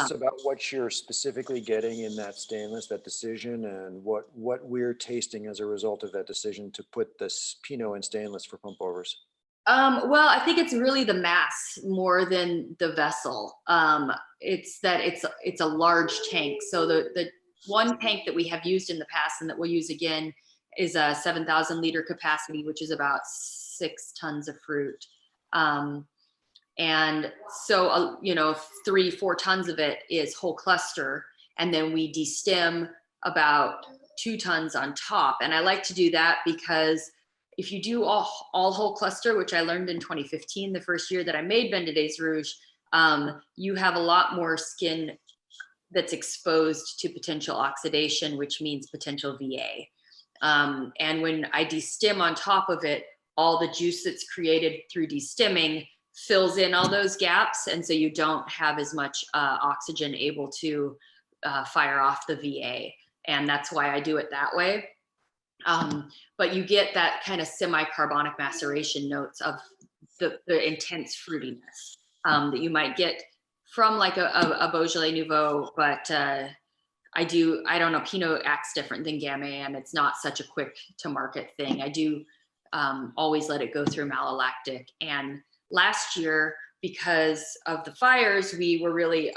us about what you're specifically getting in that stainless, that decision, and what we're tasting as a result of that decision to put this Pinot in stainless for pump overs? Well, I think it's really the mass more than the vessel. It's that it's a large tank. So the one tank that we have used in the past and that we'll use again is a 7,000 liter capacity, which is about 6 tons of fruit. And so, you know, 3-4 tons of it is whole cluster. And then we destim about 2 tons on top. And I like to do that because if you do all whole cluster, which I learned in 2015, the first year that I made Vin de Days Rouge, you have a lot more skin that's exposed to potential oxidation, which means potential VA. And when I destim on top of it, all the juice that's created through destimming fills in all those gaps. And so you don't have as much oxygen able to fire off the VA. And that's why I do it that way. But you get that kind of semi-carbonic maceration notes of the intense fruitiness that you might get from like a Beaujolais Nouveau, but I don't know, Pinot acts different than Gamay, and it's not such a quick to market thing. I do always let it go through malolactic. And last year, because of the fires, we were really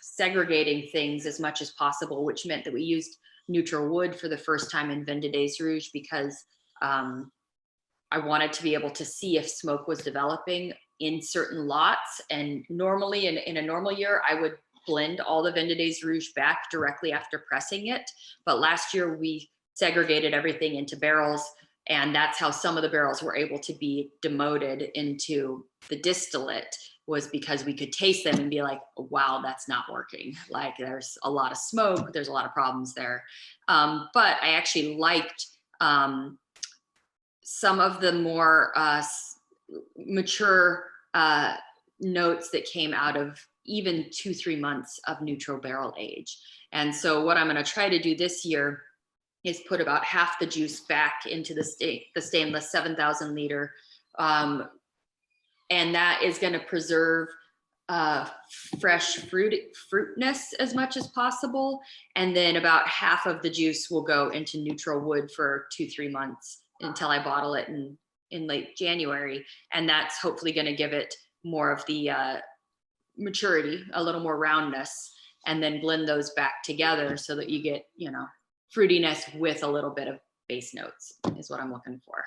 segregating things as much as possible, which meant that we used neutral wood for the first time in Vin de Days Rouge because I wanted to be able to see if smoke was developing in certain lots. And normally in a normal year, I would blend all the Vin de Days Rouge back directly after pressing it. But last year we segregated everything into barrels, and that's how some of the barrels were able to be demoted into the distillate, was because we could taste them and be like, wow, that's not working. Like there's a lot of smoke, there's a lot of problems there. But I actually liked some of the more mature notes that came out of even 2-3 months of neutral barrel age. And so what I'm gonna try to do this year is put about half the juice back into the stainless 7,000 liter. And that is going to preserve fresh fruitness as much as possible. And then about half of the juice will go into neutral wood for 2-3 months until I bottle it in late January. And that's hopefully going to give it more of the maturity, a little more roundness, and then blend those back together so that you get, you know, fruitiness with a little bit of base notes is what I'm looking for.